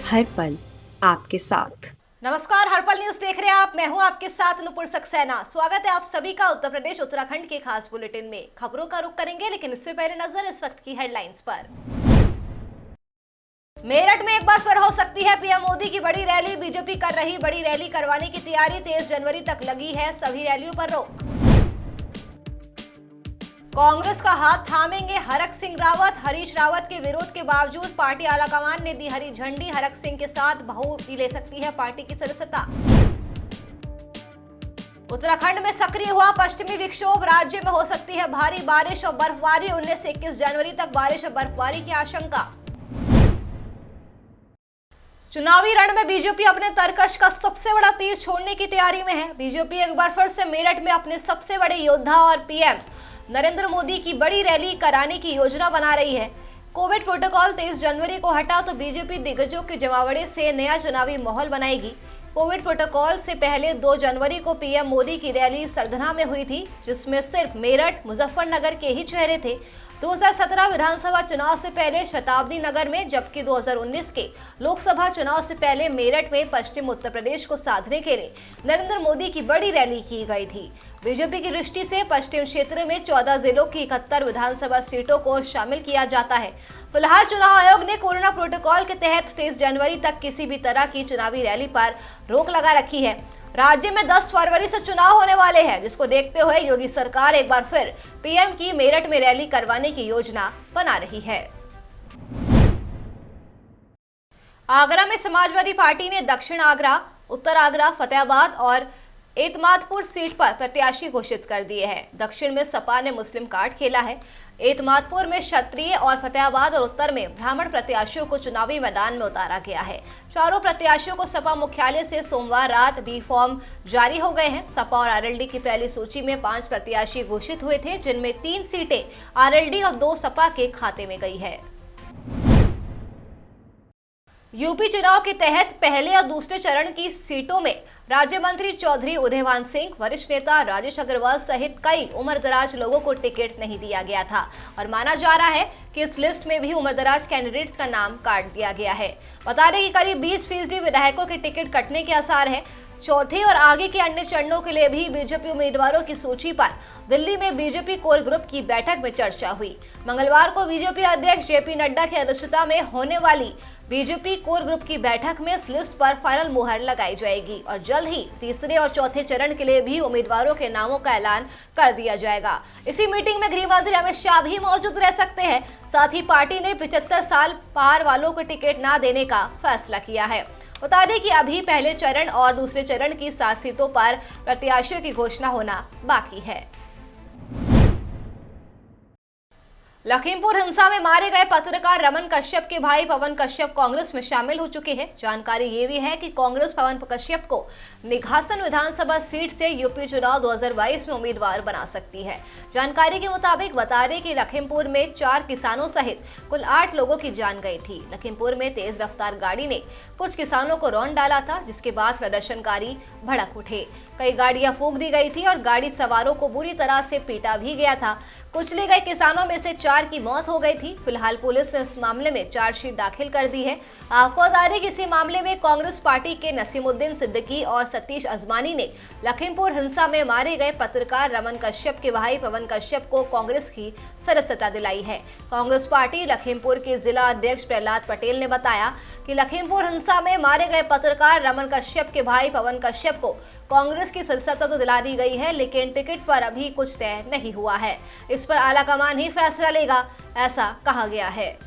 हर पल आपके साथ। नमस्कार, हर्पल न्यूज देख रहे हैं आप। मैं हूं आपके साथ नुपुर सक्सेना। स्वागत है आप सभी का उत्तर प्रदेश उत्तराखंड के खास बुलेटिन में। खबरों का रुख करेंगे, लेकिन इससे पहले नजर इस वक्त की हेडलाइंस पर। मेरठ में एक बार फिर हो सकती है पीएम मोदी की बड़ी रैली। बीजेपी कर रही बड़ी रैली करवाने की तैयारी। 23 जनवरी तक लगी है सभी रैलियों पर रोक। कांग्रेस का हाथ थामेंगे हरक सिंह रावत। हरीश रावत के विरोध के बावजूद पार्टी आलाकमान ने दी हरी झंडी। हरक सिंह के साथ बहू भी ले सकती है पार्टी की सदस्यता। उत्तराखंड में सक्रिय हुआ पश्चिमी विक्षोभ। राज्य में हो सकती है भारी बारिश और बर्फबारी। 19 से 21 जनवरी तक बारिश और बर्फबारी की आशंका। चुनावी रण में बीजेपी अपने तरकश का सबसे बड़ा तीर छोड़ने की तैयारी में है। बीजेपी एक बार फिर से मेरठ में अपने सबसे बड़े योद्धा और पीएम नरेंद्र मोदी की बड़ी रैली कराने की योजना बना रही है। कोविड प्रोटोकॉल 23 जनवरी को हटा तो बीजेपी दिग्गजों के जमावड़े से नया चुनावी माहौल बनाएगी। कोविड प्रोटोकॉल से पहले 2 जनवरी को पीएम मोदी की रैली सरधना में हुई थी, जिसमें सिर्फ मेरठ मुजफ्फरनगर के ही चेहरे थे। 2017 विधानसभा चुनाव से पहले शताब्दी नगर में, जबकि 2019 के लोकसभा चुनाव से पहले मेरठ में पश्चिम उत्तर प्रदेश को साधने के लिए नरेंद्र मोदी की बड़ी रैली की गई थी। बीजेपी की दृष्टि से पश्चिम क्षेत्र में 14 जिलों की 71 विधानसभा सीटों को शामिल किया जाता है। फिलहाल चुनाव आयोग ने कोरोना प्रोटोकॉल के तहत 23 जनवरी तक किसी भी तरह की चुनावी रैली पर रोक लगा रखी है। राज्य में 10 फरवरी से चुनाव होने वाले हैं, जिसको देखते हुए योगी सरकार एक बार फिर पीएम की मेरठ में रैली करवाने की योजना बना रही है। आगरा में समाजवादी पार्टी ने दक्षिण आगरा, उत्तर आगरा, फतेहाबाद और एतमादपुर सीट पर प्रत्याशी घोषित कर दिए हैं। दक्षिण में सपा ने मुस्लिम कार्ड खेला है। एतमादपुर में क्षत्रिय और फतेहाबाद और उत्तर में ब्राह्मण प्रत्याशियों को चुनावी मैदान में उतारा गया है। चारों प्रत्याशियों को सपा मुख्यालय से सोमवार रात बी फॉर्म जारी हो गए हैं। सपा और आरएलडी की पहली सूची में 5 प्रत्याशी घोषित हुए थे, जिनमें 3 सीटें आरएलडी और 2 सपा के खाते में गई है। यूपी चुनाव के तहत पहले और दूसरे चरण की सीटों में राज्य मंत्री चौधरी उदयवान सिंह, वरिष्ठ नेता राजेश अग्रवाल सहित कई उम्रदराज लोगों को टिकट नहीं दिया गया था और माना जा रहा है कि इस लिस्ट में भी उम्रदराज कैंडिडेट्स का नाम काट दिया गया है। बता दें कि करीब 20% विधायकों के टिकट कटने के आसार है। चौथे और आगे के अन्य चरणों के लिए भी बीजेपी उम्मीदवारों की सूची पर दिल्ली में बीजेपी कोर ग्रुप की बैठक में चर्चा हुई। मंगलवार को बीजेपी अध्यक्ष जेपी नड्डा की अध्यक्षता में होने वाली बीजेपी कोर ग्रुप की बैठक में इस लिस्ट पर फाइनल मुहर लगाई जाएगी और जल्द ही तीसरे और चौथे चरण के लिए भी उम्मीदवारों के नामों का ऐलान कर दिया जाएगा। इसी मीटिंग में गृह मंत्री अमित शाह भी मौजूद रह सकते हैं। साथ ही पार्टी ने 75 साल पार वालों को टिकट न देने का फैसला किया है। बता दें कि अभी पहले चरण और दूसरे चरण की 7 सीटों पर प्रत्याशियों की घोषणा होना बाकी है। लखीमपुर हिंसा में मारे गए पत्रकार रमन कश्यप के भाई पवन कश्यप कांग्रेस में शामिल हो चुके हैं। जानकारी ये भी है कि कांग्रेस पवन कश्यप को निघासन विधानसभा सीट से यूपी चुनाव 2022 में उम्मीदवार बना सकती है। जानकारी के मुताबिक बता दें कि लखीमपुर में 4 किसानों सहित कुल 8 लोगों की जान गई थी। लखीमपुर में तेज रफ्तार गाड़ी ने कुछ किसानों को रौंद डाला था, जिसके बाद प्रदर्शनकारी भड़क उठे। कई गाड़ियां फूंक दी गई थी और गाड़ी सवारों को बुरी तरह से पीटा भी गया था। कुचले गए किसानों में से 4 की मौत हो गई थी। फिलहाल पुलिस ने इस मामले में चार्जशीट दाखिल कर दी है। आपको बता दें कि इसी मामले में कांग्रेस पार्टी के नसीमुद्दीन सिद्दीकी और सतीश अजमानी ने लखीमपुर हिंसा में मारे गए पत्रकार रमन कश्यप के भाई पवन कश्यप को कांग्रेस की सदस्यता दिलाई है। कांग्रेस पार्टी लखीमपुर के जिला अध्यक्ष प्रहलाद पटेल ने बताया कि लखीमपुर हिंसा में मारे गए पत्रकार रमन कश्यप के भाई पवन कश्यप को कांग्रेस की सदस्यता तो दिला दी गई है, लेकिन टिकट पर अभी कुछ तय नहीं हुआ है। इस पर आलाकमान ही फैसला लेगा, ऐसा कहा गया है।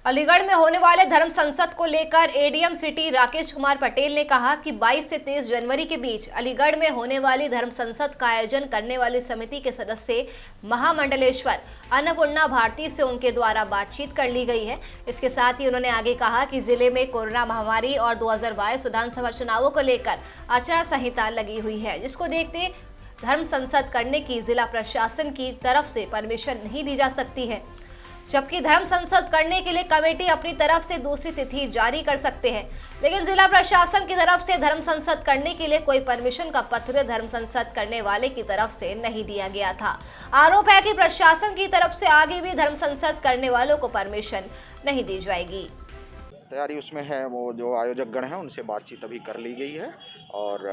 अलीगढ़ में होने वाले धर्म संसद को लेकर एडीएम सिटी राकेश कुमार पटेल ने कहा कि 22 से 23 जनवरी के बीच अलीगढ़ में होने वाली धर्म संसद का आयोजन करने वाली समिति के सदस्य महामंडलेश्वर अन्नपूर्णा भारती से उनके द्वारा बातचीत कर ली गई है। इसके साथ ही उन्होंने आगे कहा कि जिले में कोरोना महामारी और 2022 विधानसभा चुनावों को लेकर आचार संहिता लगी हुई है, जिसको देखते धर्म संसद करने की जिला प्रशासन की तरफ से परमिशन नहीं दी जा सकती है। जबकि धर्म संसद करने के लिए कमेटी अपनी तरफ से दूसरी तिथि जारी कर सकते हैं। लेकिन जिला प्रशासन की तरफ से धर्म संसद करने के लिए कोई परमिशन का पत्र धर्म संसद करने वाले की तरफ से नहीं दिया गया था। आरोप है कि प्रशासन की तरफ से आगे भी धर्म संसद करने वालों को परमिशन नहीं दी जाएगी। तैयारी उसमें है, वो जो आयोजक गण हैं उनसे बातचीत अभी कर ली गई है और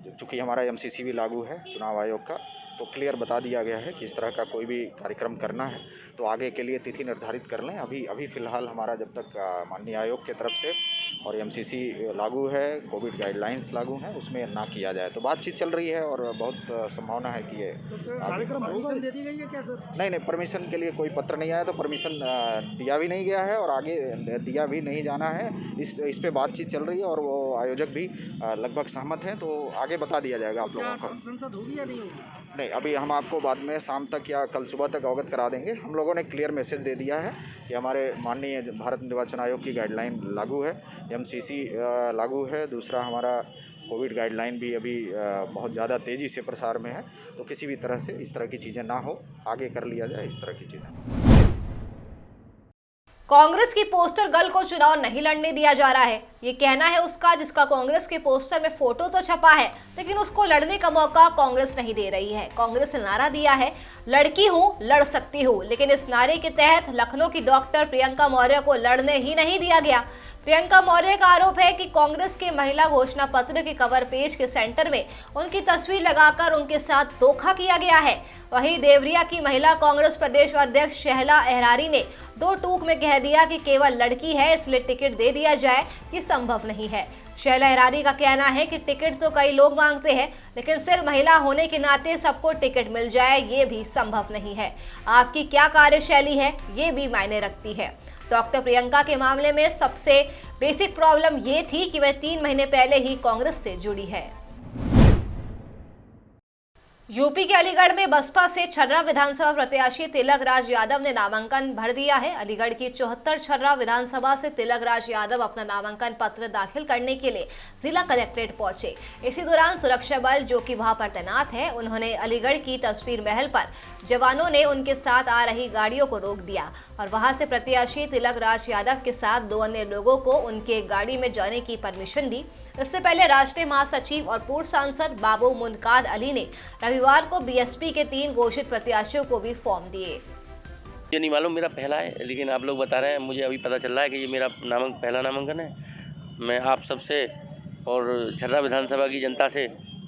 चूँकि हमारा एमसीसी भी लागू है चुनाव आयोग का, तो क्लियर बता दिया गया है कि इस तरह का कोई भी कार्यक्रम करना है तो आगे के लिए तिथि निर्धारित कर लें। अभी फ़िलहाल हमारा जब तक माननीय आयोग की तरफ से और एमसीसी लागू है, कोविड गाइडलाइंस लागू हैं, उसमें ना किया जाए। तो बातचीत चल रही है और बहुत संभावना है कि ये कार्यक्रम परमिशन दे दी गई है क्या सर? नहीं, परमिशन के लिए कोई पत्र नहीं आया, तो परमिशन दिया भी नहीं गया है और आगे दिया भी नहीं जाना है। इस पे बातचीत चल रही है और वो आयोजक भी लगभग सहमत हैं, तो आगे बता दिया जाएगा आप लोगों को। संसद होगी या नहीं होगी? नहीं, अभी हम आपको बाद में शाम तक या कल सुबह तक अवगत करा देंगे। हम लोगों ने क्लियर मैसेज दे दिया है कि हमारे माननीय भारत निर्वाचन आयोग की गाइडलाइन लागू है, एमसीसी लागू है, दूसरा हमारा कोविड गाइडलाइन भी अभी बहुत ज़्यादा तेज़ी से प्रसार में है, तो किसी भी तरह से इस तरह की चीज़ें ना हो, आगे कर लिया जाए इस तरह की चीज़ें। कांग्रेस की पोस्टर गर्ल को चुनाव नहीं लड़ने दिया जा रहा है, ये कहना है उसका, जिसका कांग्रेस के पोस्टर में फोटो तो छपा है लेकिन उसको लड़ने का मौका कांग्रेस नहीं दे रही है। कांग्रेस ने नारा दिया है, लड़की हूं लड़ सकती हूं, लेकिन इस नारे के तहत लखनऊ की डॉक्टर प्रियंका मौर्य को लड़ने ही नहीं दिया गया। प्रियंका मौर्य का आरोप है कि कांग्रेस के महिला घोषणा पत्र के कवर पेज के सेंटर में उनकी तस्वीर लगाकर उनके साथ धोखा किया गया है। वहीं देवरिया की महिला कांग्रेस प्रदेश अध्यक्ष शहला अहरारी ने दो टूक में कह दिया कि केवल लड़की है इसलिए टिकट दे दिया जाए, ये संभव नहीं है। शहला अहरारी का कहना है कि टिकट तो कई लोग मांगते हैं, लेकिन सिर्फ महिला होने के नाते सबको टिकट मिल जाए ये भी संभव नहीं है। आपकी क्या कार्यशैली है ये भी मायने रखती है। डॉक्टर प्रियंका के मामले में सबसे बेसिक प्रॉब्लम ये थी कि वह 3 महीने पहले ही कांग्रेस से जुड़ी है। यूपी के अलीगढ़ में बसपा से छर्रा विधानसभा प्रत्याशी तिलक राज यादव ने नामांकन भर दिया है। अलीगढ़ की 74 छर्रा विधानसभा से तिलक राज यादव अपना नामांकन पत्र दाखिल करने के लिए जिला कलेक्ट्रेट पहुंचे। इसी दौरान सुरक्षा बल जो कि वहां पर तैनात है, उन्होंने अलीगढ़ की तस्वीर महल पर जवानों ने उनके साथ आ रही गाड़ियों को रोक दिया और वहां से प्रत्याशी तिलक राज यादव के साथ 2 अन्य लोगों को उनके गाड़ी में जाने की परमिशन दी। इससे पहले राष्ट्रीय महासचिव और पूर्व सांसद बाबू मुनकाद अली ने रविवार को बीएसपी के 3 घोषित प्रत्याशियों को भी फॉर्म दिए। ये नहीं मालूम मेरा पहला है, लेकिन आप लोग बता रहे हैं, मुझे अभी पता चल रहा है कि ये मेरा पहला नामांकन है। मैं आप सबसे और छर्रा विधानसभा की जनता से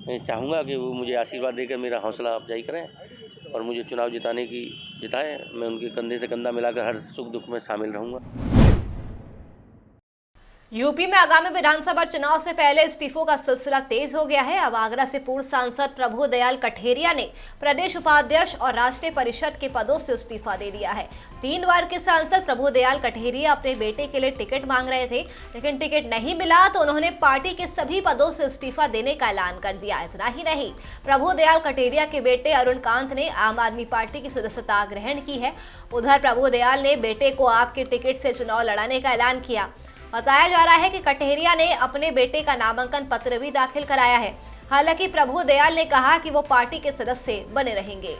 चाहूँगा कि वो मुझे आशीर्वाद देकर मेरा हौसला अफजाई करें और मुझे चुनाव जिताएं। मैं उनके कंधे से कंधा मिलाकर हर सुख दुख में शामिल रहूँगा। यूपी में आगामी विधानसभा चुनाव से पहले इस्तीफों का सिलसिला तेज हो गया है। अब आगरा से पूर्व सांसद प्रभु दयाल कठेरिया ने प्रदेश उपाध्यक्ष और राष्ट्रीय परिषद के पदों से इस्तीफा दे दिया है। 3 बार के सांसद प्रभु दयाल कठेरिया अपने बेटे के लिए टिकट मांग रहे थे, लेकिन टिकट नहीं मिला तो उन्होंने पार्टी के सभी पदों से इस्तीफा देने का ऐलान कर दिया। इतना ही नहीं, प्रभु दयाल कठेरिया के बेटे अरुण कांत ने आम आदमी पार्टी की सदस्यता ग्रहण की है। उधर प्रभु दयाल ने बेटे को आपके टिकट से चुनाव लड़ाने का ऐलान किया। बताया जा रहा है कि कठेरिया ने अपने बेटे का नामांकन पत्र भी दाखिल कराया है। हालांकि प्रभु दयाल ने कहा कि वो पार्टी के सदस्य बने रहेंगे।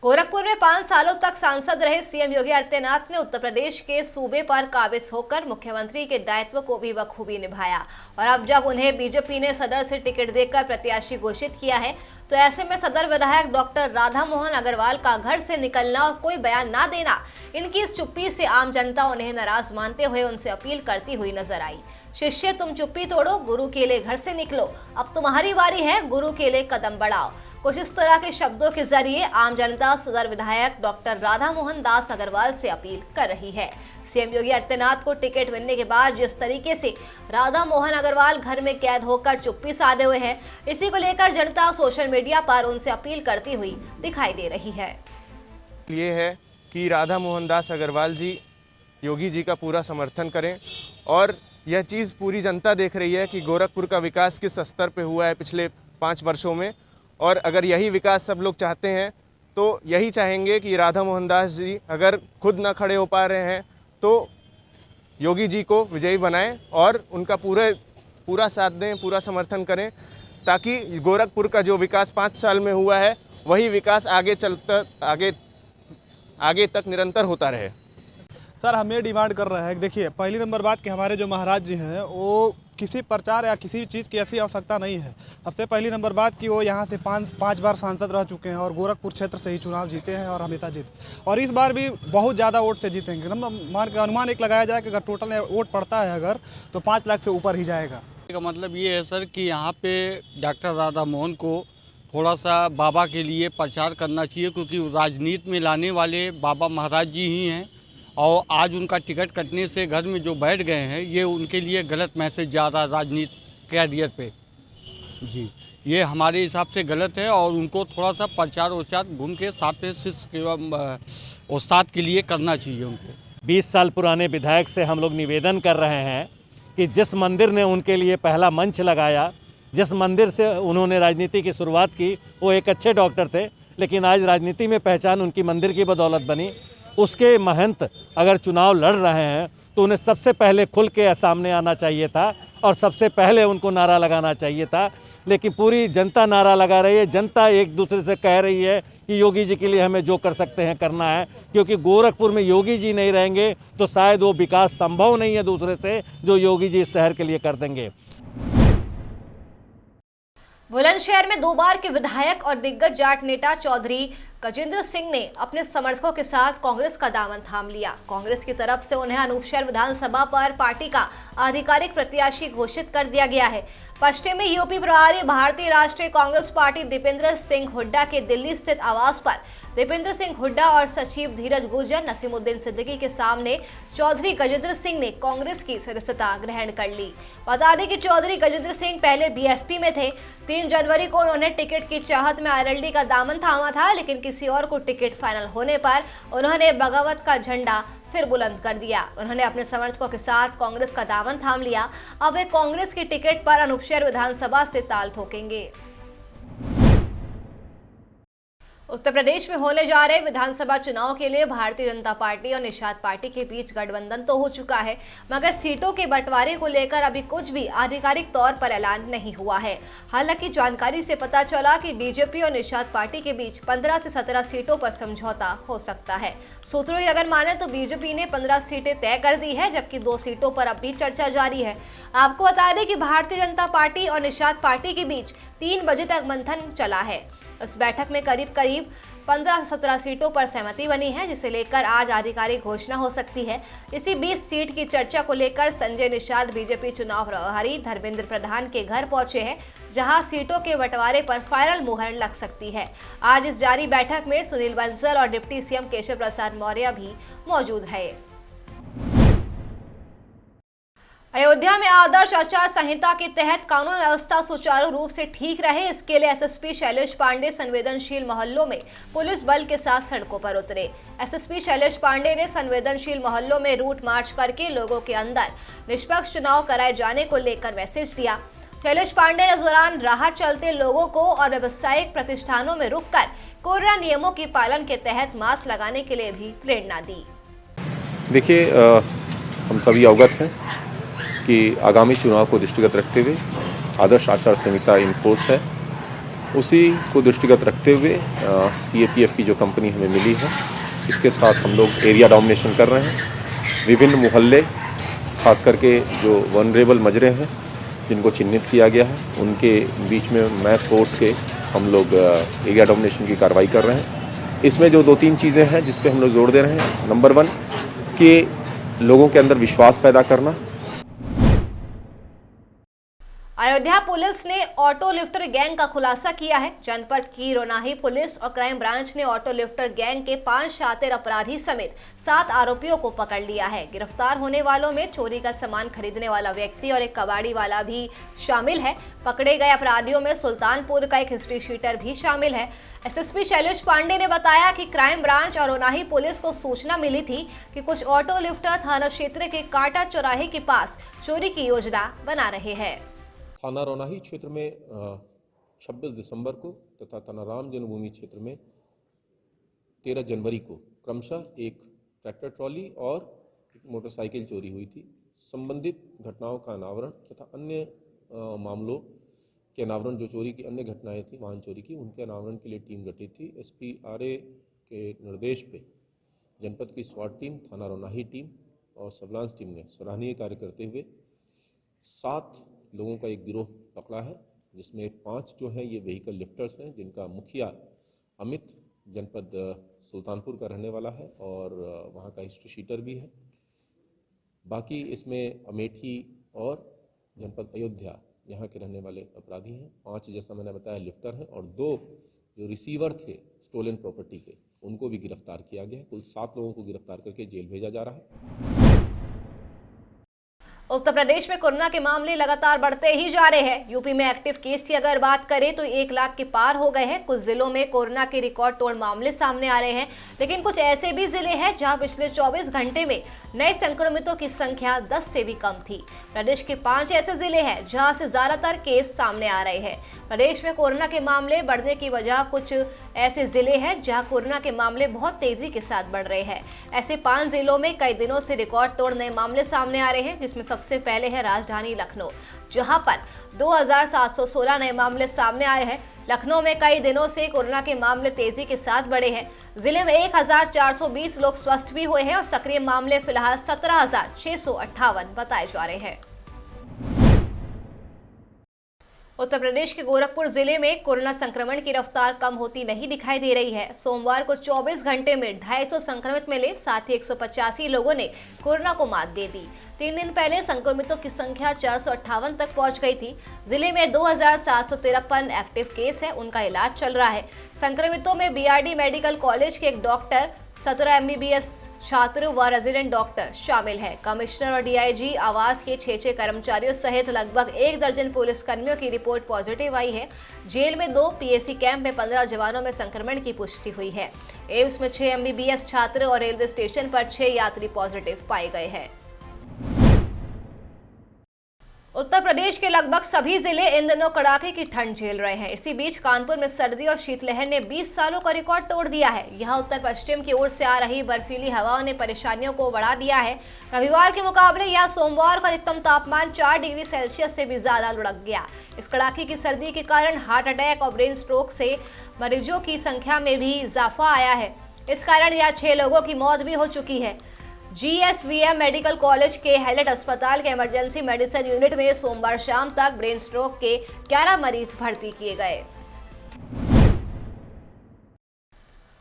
गोरखपुर में 5 सालों तक सांसद रहे सीएम योगी आदित्यनाथ ने उत्तर प्रदेश के सूबे पर काबिज होकर मुख्यमंत्री के दायित्व को भी बखूबी निभाया और अब जब उन्हें बीजेपी ने सदर से टिकट देकर प्रत्याशी घोषित किया है, तो ऐसे में सदर विधायक डॉक्टर राधा मोहन अग्रवाल का घर से निकलना और कोई बयान ना देना, इनकी इस चुप्पी से आम जनता उन्हें नाराज मानते हुए उनसे अपील करती हुई नजर आई। शिष्य तुम चुप्पी तोड़ो, गुरु के लिए घर से निकलो, अब तुम्हारी बारी है, गुरु के लिए कदम बढ़ाओ। कुछ इस तरह के शब्दों के जरिए आम जनता सदर विधायक डॉक्टर राधा मोहन दास अग्रवाल से अपील कर रही है। सीएम योगी आदित्यनाथ को टिकट मिलने के बाद जिस तरीके से राधा मोहन अग्रवाल घर में कैद होकर चुप्पी साधे हुए हैं, इसी को लेकर जनता सोशल मीडिया पर उनसे अपील करती हुई दिखाई दे रही है। ये है कि राधा मोहन दास अग्रवाल जी योगी जी का पूरा समर्थन करें और यह चीज़ पूरी जनता देख रही है कि गोरखपुर का विकास किस स्तर पे हुआ है पिछले 5 वर्षों में, और अगर यही विकास सब लोग चाहते हैं तो यही चाहेंगे कि राधा मोहन दास जी अगर खुद ना खड़े हो पा रहे हैं तो योगी जी को विजयी बनाएं और उनका पूरा साथ दें, पूरा समर्थन करें, ताकि गोरखपुर का जो विकास 5 साल में हुआ है वही विकास आगे तक निरंतर होता रहे। सर हम ये डिमांड कर रहे हैं कि देखिए, पहली नंबर बात कि हमारे जो महाराज जी हैं वो किसी प्रचार या किसी चीज़ की ऐसी आवश्यकता नहीं है। सबसे पहली नंबर बात कि वो यहाँ से पाँच बार सांसद रह चुके हैं और गोरखपुर क्षेत्र से ही चुनाव जीते हैं और हमेशा जीते, और इस बार भी बहुत ज़्यादा वोट से जीतेंगे। मान के अनुमान एक लगाया जाए कि अगर टोटल वोट पड़ता है अगर तो 5 लाख से ऊपर ही जाएगा। का मतलब ये है सर कि यहाँ पे डॉक्टर राधा मोहन को थोड़ा सा बाबा के लिए प्रचार करना चाहिए, क्योंकि राजनीति में लाने वाले बाबा महाराज जी ही हैं, और आज उनका टिकट कटने से घर में जो बैठ गए हैं ये उनके लिए गलत मैसेज जा रहा है राजनीति कैरियर पे जी। ये हमारे हिसाब से गलत है और उनको थोड़ा सा प्रचार वचार घूम के साथ में शिष्य उस्ताद के लिए करना चाहिए उनको। 20 साल पुराने विधायक से हम लोग निवेदन कर रहे हैं कि जिस मंदिर ने उनके लिए पहला मंच लगाया, जिस मंदिर से उन्होंने राजनीति की शुरुआत की, वो एक अच्छे डॉक्टर थे, लेकिन आज राजनीति में पहचान उनकी मंदिर की बदौलत बनी। उसके महंत अगर चुनाव लड़ रहे हैं तो उन्हें सबसे पहले खुल के सामने आना चाहिए था और सबसे पहले उनको नारा लगाना चाहिए था, लेकिन पूरी जनता नारा लगा रही है। जनता एक दूसरे से कह रही है कि योगी जी के लिए हमें जो कर सकते हैं करना है, क्योंकि गोरखपुर में योगी जी नहीं रहेंगे तो शायद वो विकास संभव नहीं है दूसरे से जो योगी जी इस शहर के लिए कर देंगे। बुलंदशहर में 2 बार के विधायक और दिग्गज जाट नेता चौधरी गजेंद्र सिंह ने अपने समर्थकों के साथ कांग्रेस का दामन थाम लिया। कांग्रेस की तरफ से उन्हें अनूपशहर विधानसभा पर पार्टी का आधिकारिक प्रत्याशी घोषित कर दिया गया है। पश्चिमी यूपी प्रभारी भारतीय राष्ट्रीय कांग्रेस पार्टी दीपेंद्र सिंह हुड्डा के दिल्ली स्थित आवास पर दीपेंद्र सिंह हुड्डा और सचिव धीरज गुर्जर, नसीमुद्दीन सिद्दीकी के सामने चौधरी गजेंद्र सिंह ने कांग्रेस की सदस्यता ग्रहण कर ली। बता दें कि चौधरी गजेंद्र सिंह पहले बीएसपी में थे। 3 जनवरी को उन्होंने टिकट की चाहत में आरएलडी का दामन थामा था, लेकिन किसी और को टिकट फाइनल होने पर उन्होंने बगावत का झंडा फिर बुलंद कर दिया। उन्होंने अपने समर्थकों के साथ कांग्रेस का दामन थाम लिया। अब वे कांग्रेस की टिकट पर अनूपशहर विधानसभा से ताल ठोकेंगे। उत्तर प्रदेश में होने जा रहे विधानसभा चुनाव के लिए भारतीय जनता पार्टी और निषाद पार्टी के बीच गठबंधन तो हो चुका है, मगर सीटों के बंटवारे को लेकर अभी कुछ भी आधिकारिक तौर पर ऐलान नहीं हुआ है। हालांकि जानकारी से पता चला कि बीजेपी और निषाद पार्टी के बीच 15 से 17 सीटों पर समझौता हो सकता है। सूत्रों की अगर माने तो बीजेपी ने 15 सीटें तय कर दी है, जबकि 2 सीटों पर अब भी चर्चा जारी है। आपको बता दें कि भारतीय जनता पार्टी और निषाद पार्टी के बीच 3 बजे तक मंथन चला है। इस बैठक में करीब 15 से 17 सीटों पर सहमति बनी है, जिसे लेकर आज आधिकारिक घोषणा हो सकती है। इसी 20 सीट की चर्चा को लेकर संजय निषाद बीजेपी चुनाव प्रभारी धर्मेंद्र प्रधान के घर पहुंचे हैं, जहां सीटों के बंटवारे पर फाइनल मुहर लग सकती है। आज इस जारी बैठक में सुनील बंसल और डिप्टी सीएम केशव प्रसाद मौर्य भी मौजूद रहे। अयोध्या में आदर्श आचार संहिता के तहत कानून व्यवस्था सुचारू रूप से ठीक रहे, इसके लिए एसएसपी शैलेश पांडे संवेदनशील मोहल्लों में पुलिस बल के साथ सड़कों पर उतरे। एसएसपी शैलेश पांडे ने संवेदनशील मोहल्लों में रूट मार्च करके लोगों के अंदर निष्पक्ष चुनाव कराए जाने को लेकर मैसेज दिया। शैलेश पांडे ने इस दौरान राह चलते लोगों को और व्यावसायिक प्रतिष्ठानों में रुककर कोरोना नियमों के पालन के तहत मास्क लगाने के लिए भी प्रेरणा दी। देखिए, हम सभी अवगत हैं कि आगामी चुनाव को दृष्टिगत रखते हुए आदर्श आचार संहिता इन फोर्स है। उसी को दृष्टिगत रखते हुए सीएपीएफ की जो कंपनी हमें मिली है, इसके साथ हम लोग एरिया डोमिनेशन कर रहे हैं। विभिन्न मोहल्ले, खास करके जो वनरेबल मजरे हैं जिनको चिन्हित किया गया है, उनके बीच में मैथ फोर्स के हम लोग एरिया डोमिनेशन की कार्रवाई कर रहे हैं। इसमें जो 2-3 चीज़ें हैं जिस पे हम लोग जोर दे रहे हैं, नंबर 1 कि लोगों के अंदर विश्वास पैदा करना। अयोध्या पुलिस ने ऑटो लिफ्टर गैंग का खुलासा किया है। जनपद की रोनाही पुलिस और क्राइम ब्रांच ने ऑटो लिफ्टर गैंग के 5 शातिर अपराधी समेत 7 आरोपियों को पकड़ लिया है। गिरफ्तार होने वालों में चोरी का सामान खरीदने वाला व्यक्ति और एक कबाड़ी वाला भी शामिल है। पकड़े गए अपराधियों में सुल्तानपुर का एक हिस्ट्री शीटर भी शामिल है। एसएसपी शैलेश पांडे ने बताया कि क्राइम ब्रांच और रोनाही पुलिस को सूचना मिली थी कि कुछ ऑटो लिफ्टर थाना क्षेत्र के कांटा चौराहे के पास चोरी की योजना बना रहे हैं। थाना रोनाही क्षेत्र में 26 दिसंबर को तथा थाना राम जन्मभूमि क्षेत्र में 13 जनवरी को क्रमशः एक ट्रैक्टर ट्रॉली और एक मोटरसाइकिल चोरी हुई थी। संबंधित घटनाओं का अनावरण तथा अन्य मामलों के अनावरण, जो चोरी की अन्य घटनाएं थी वाहन चोरी की, उनके अनावरण के लिए टीम गठित थी। एसपी आरए के निर्देश पे जनपद की स्वाट टीम, थाना रौनाही टीम और सर्विलांस टीम ने सराहनीय कार्य करते हुए 7 लोगों का एक गिरोह पकड़ा है, जिसमें 5 जो हैं ये व्हीकल लिफ्टर्स हैं, जिनका मुखिया अमित जनपद सुल्तानपुर का रहने वाला है और वहाँ का हिस्ट्री शीटर भी है। बाकी इसमें अमेठी और जनपद अयोध्या यहाँ के रहने वाले अपराधी हैं। 5 जैसा मैंने बताया लिफ्टर हैं और 2 जो रिसीवर थे स्टोलन प्रॉपर्टी के, उनको भी गिरफ्तार किया गया है। कुल 7 लोगों को गिरफ्तार करके जेल भेजा जा रहा है। उत्तर प्रदेश में कोरोना के मामले लगातार बढ़ते ही जा रहे हैं। यूपी में एक्टिव केस की अगर बात करें तो 1 लाख के पार हो गए हैं। कुछ जिलों में कोरोना के रिकॉर्ड तोड़ मामले सामने आ रहे हैं, लेकिन कुछ ऐसे भी जिले हैं जहां पिछले 24 घंटे में नए संक्रमितों की संख्या 10 से भी कम थी। प्रदेश के 5 ऐसे जिले हैं जहां से ज्यादातर केस सामने आ रहे हैं। प्रदेश में कोरोना के मामले बढ़ने की वजह कुछ ऐसे जिले हैं जहां कोरोना के मामले बहुत तेजी के साथ बढ़ रहे हैं। ऐसे 5 जिलों में कई दिनों से रिकॉर्ड तोड़ नए मामले सामने आ रहे हैं, जिसमें सबसे पहले है राजधानी लखनऊ, जहां पर 2716 नए मामले सामने आए हैं। लखनऊ में कई दिनों से कोरोना के मामले तेजी के साथ बढ़े हैं। जिले में 1420 लोग स्वस्थ भी हुए हैं और सक्रिय मामले फिलहाल 17,658 बताए जा रहे हैं। उत्तर प्रदेश के गोरखपुर जिले में कोरोना संक्रमण की रफ्तार कम होती नहीं दिखाई दे रही है। सोमवार को 24 घंटे में 250 संक्रमित मिले, साथ ही 185 लोगों ने कोरोना को मात दे दी। 3 दिन पहले संक्रमितों की संख्या 458 तक पहुंच गई थी। जिले में 2753 एक्टिव केस है, उनका इलाज चल रहा है। संक्रमितों में बीआरडी मेडिकल कॉलेज के एक डॉक्टर, 17 MBBS छात्र व रेजिडेंट डॉक्टर शामिल है। कमिश्नर और डीआईजी आवास के 6 कर्मचारियों सहित लगभग 1 दर्जन पुलिस कर्मियों की रिपोर्ट पॉजिटिव आई है। जेल में 2 पीएसी कैंप में 15 जवानों में संक्रमण की पुष्टि हुई है। एम्स में 6 MBBS छात्र और रेलवे स्टेशन पर 6 यात्री पॉजिटिव पाए गए हैं। उत्तर प्रदेश के लगभग सभी जिले इन दिनों कड़ाके की ठंड झेल रहे हैं। इसी बीच कानपुर में सर्दी और शीतलहर ने 20 सालों का रिकॉर्ड तोड़ दिया है। यहाँ उत्तर पश्चिम की ओर से आ रही बर्फीली हवाओं ने परेशानियों को बढ़ा दिया है। रविवार के मुकाबले या सोमवार का अधिकतम तापमान 4 डिग्री सेल्सियस से भी ज्यादा लुढ़क गया। इस कड़ाके की सर्दी के कारण हार्ट अटैक और ब्रेन स्ट्रोक से मरीजों की संख्या में भी इजाफा आया है। इस कारण यहाँ 6 लोगों की मौत भी हो चुकी है। GSVM मेडिकल कॉलेज के हैलेट अस्पताल के इमरजेंसी मेडिसिन यूनिट में सोमवार शाम तक ब्रेन स्ट्रोक के 11 मरीज भर्ती किए गए।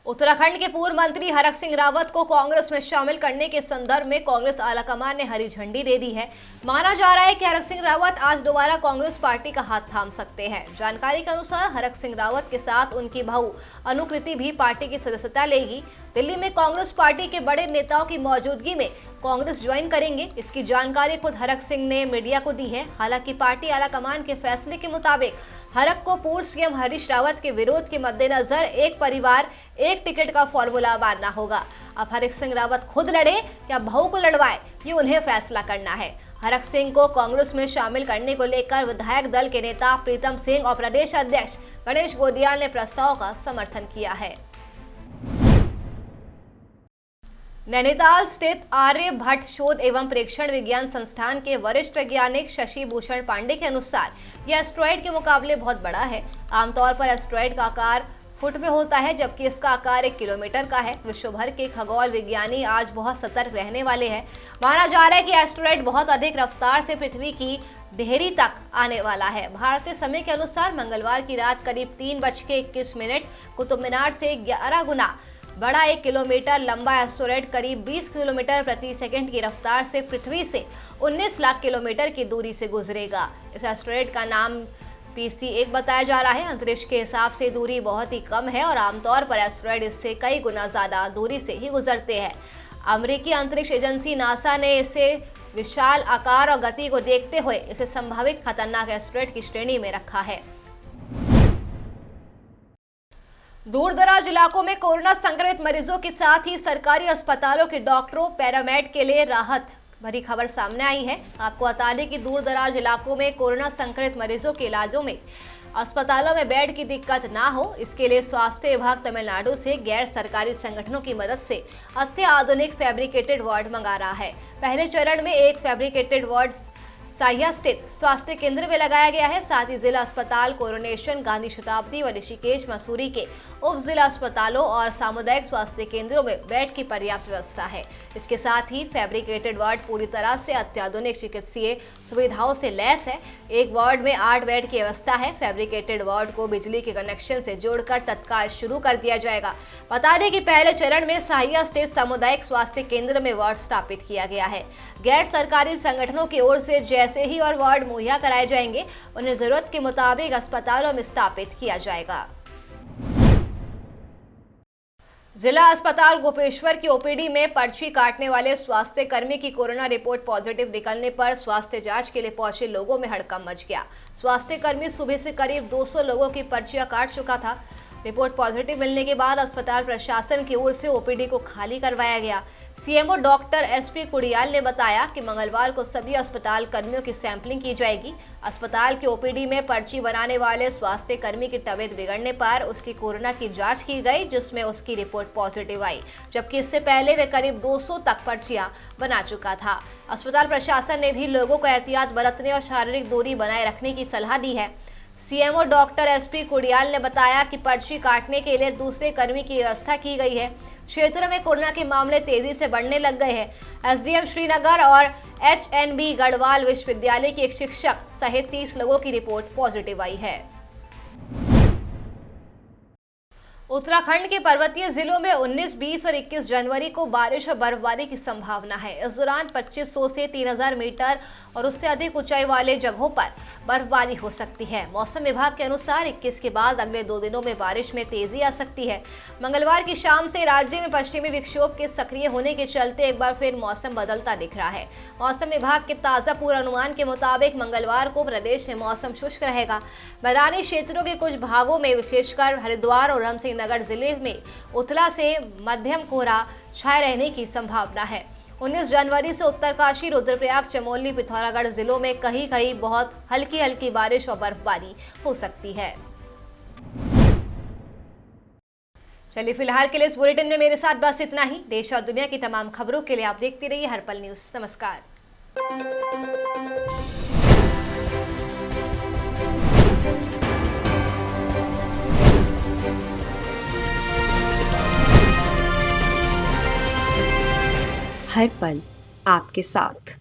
उत्तराखंड के पूर्व मंत्री हरक सिंह रावत को कांग्रेस में शामिल करने के संदर्भ में कांग्रेस आलाकमान ने हरी झंडी दे दी है। माना जा रहा है कि हरक सिंह रावत आज दोबारा कांग्रेस पार्टी का हाथ थाम सकते हैं। जानकारी के अनुसार हरक सिंह रावत के साथ उनकी बहू अनुकृति भी पार्टी की सदस्यता लेगी। दिल्ली में कांग्रेस पार्टी के बड़े नेताओं की मौजूदगी में कांग्रेस ज्वाइन करेंगे। इसकी जानकारी खुद हरक सिंह ने मीडिया को दी है। हालांकि पार्टी आलाकमान के फैसले के मुताबिक हरक को पूर्व सीएम हरीश रावत के विरोध के मद्देनजर एक परिवार एक टिकट का फॉर्मूला मानना होगा। अब हरक सिंह रावत खुद लड़े या बहू को लड़वाए, ये उन्हें फैसला करना है। हरक सिंह को कांग्रेस में शामिल करने को लेकर विधायक दल के नेता प्रीतम सिंह और प्रदेश अध्यक्ष गणेश गोदियाल ने प्रस्ताव का समर्थन किया है। नैनीताल स्थित आर्यभट्ट शोध एवं प्रेक्षण विज्ञान संस्थान के वरिष्ठ वैज्ञानिक शशि भूषण पांडे के अनुसार यह एस्टेरॉयड के मुकाबले बहुत बड़ा है। आमतौर पर एस्टेरॉयड का आकार फुट में होता है, जबकि इसका आकार 1 किलोमीटर का है। विश्व भर के खगोल विज्ञानी आज बहुत सतर्क रहने वाले हैं। माना जा रहा है कि एस्टेरॉयड बहुत अधिक रफ्तार से पृथ्वी की देहरी तक आने वाला है। भारतीय समय के अनुसार मंगलवार की रात करीब 3:21 कुतुब मीनार से 11 गुना बड़ा 1 किलोमीटर लंबा एस्टेरॉयड करीब 20 किलोमीटर प्रति सेकंड की रफ्तार से पृथ्वी से 19 लाख किलोमीटर की दूरी से गुजरेगा। इस एस्टेरॉयड का नाम PC-1 बताया जा रहा है। अंतरिक्ष के हिसाब से दूरी बहुत ही कम है और आमतौर पर एस्टेरॉयड इससे कई गुना ज्यादा दूरी से ही गुजरते हैं। अमेरिकी अंतरिक्ष एजेंसी नासा ने इसे विशाल आकार और गति को देखते हुए इसे संभावित खतरनाक एस्टेरॉयड की श्रेणी में रखा है। दूर दराज इलाकों में कोरोना संक्रमित मरीजों के साथ ही सरकारी अस्पतालों के डॉक्टरों पैरामेड के लिए राहत भरी खबर सामने आई है। आपको बता दें कि दूर दराज इलाकों में कोरोना संक्रमित मरीजों के इलाजों में अस्पतालों में बेड की दिक्कत ना हो, इसके लिए स्वास्थ्य विभाग तमिलनाडु से गैर सरकारी संगठनों की मदद से अत्याधुनिक फैब्रिकेटेड वार्ड मंगा रहा है। पहले चरण में एक फैब्रिकेटेड वार्ड साहिया स्थित स्वास्थ्य केंद्र में लगाया गया है। साथ ही जिला अस्पताल, कोरोनेशन, गांधी शताब्दी व ऋषिकेश मसूरी के उप जिला अस्पतालों और सामुदायिक स्वास्थ्य केंद्रों में बेड की पर्याप्त व्यवस्था है। इसके साथ ही फैब्रिकेटेड वार्ड पूरी तरह से अत्याधुनिक चिकित्सीय सुविधाओं से लैस है। एक वार्ड में 8 बेड की व्यवस्था है। फैब्रिकेटेड वार्ड को बिजली के कनेक्शन से जोड़कर तत्काल शुरू कर दिया जाएगा। बता दें कि पहले चरण में साहिया स्थित सामुदायिक स्वास्थ्य केंद्र में वार्ड स्थापित किया गया है। गैर सरकारी संगठनों की ओर से जैसे ही और वार्ड मुहैया कराए जाएंगे, उन्हें जरूरत के मुताबिक अस्पतालों में स्थापित किया जाएगा। जिला अस्पताल गोपेश्वर की ओपीडी में पर्ची काटने वाले स्वास्थ्य कर्मी की कोरोना रिपोर्ट पॉजिटिव निकलने पर स्वास्थ्य जांच के लिए पहुंचे लोगों में हड़कंप मच गया। स्वास्थ्य कर्मी सुबह से करीब 200 लोगों की पर्चियां काट चुका था। रिपोर्ट पॉजिटिव मिलने के बाद अस्पताल प्रशासन की ओर से ओपीडी को खाली करवाया गया। सीएमओ डॉक्टर एसपी कुड़ियाल ने बताया कि मंगलवार को सभी अस्पताल कर्मियों की सैंपलिंग की जाएगी। अस्पताल के ओपीडी में पर्ची बनाने वाले स्वास्थ्य कर्मी की तबीयत बिगड़ने पर उसकी कोरोना की जांच की गई, जिसमें उसकी रिपोर्ट पॉजिटिव आई, जबकि इससे पहले वे करीब 200 तक पर्चियां बना चुका था। अस्पताल प्रशासन ने भी लोगों को एहतियात बरतने और शारीरिक दूरी बनाए रखने की सलाह दी है। सीएमओ डॉक्टर एसपी कुड़ियाल ने बताया कि पर्ची काटने के लिए दूसरे कर्मी की व्यवस्था की गई है। क्षेत्र में कोरोना के मामले तेजी से बढ़ने लग गए हैं। एसडीएम श्रीनगर और एचएनबी गढ़वाल विश्वविद्यालय के एक शिक्षक सहित 30 लोगों की रिपोर्ट पॉजिटिव आई है। उत्तराखंड के पर्वतीय जिलों में 19, 20 और 21 जनवरी को बारिश और बर्फबारी की संभावना है। इस दौरान 2500 से 3000 मीटर और उससे अधिक ऊंचाई वाले जगहों पर बर्फबारी हो सकती है। मौसम विभाग के अनुसार 21 के बाद अगले 2 दिनों में बारिश में तेजी आ सकती है। मंगलवार की शाम से राज्य में पश्चिमी विक्षोभ के सक्रिय होने के चलते एक बार फिर मौसम बदलता दिख रहा है। मौसम विभाग के ताज़ा पूर्वानुमान के मुताबिक मंगलवार को प्रदेश में मौसम शुष्क रहेगा। मैदानी क्षेत्रों के कुछ भागों में विशेषकर हरिद्वार और उधमसिंह नगर जिले में उथला से मध्यम कोहरा छाए रहने की संभावना है। 19 जनवरी से उत्तरकाशी, रुद्रप्रयाग, चमोली, पिथौरागढ़ जिलों में कहीं-कहीं बहुत हल्की बारिश और बर्फबारी हो सकती है। चलिए फिलहाल के लिए इस बुलेटिन में मेरे साथ बस इतना ही। देश और दुनिया की तमाम खबरों के लिए आप देखते रहिए हर्पल न्यूज। नमस्कार। हर पल आपके साथ।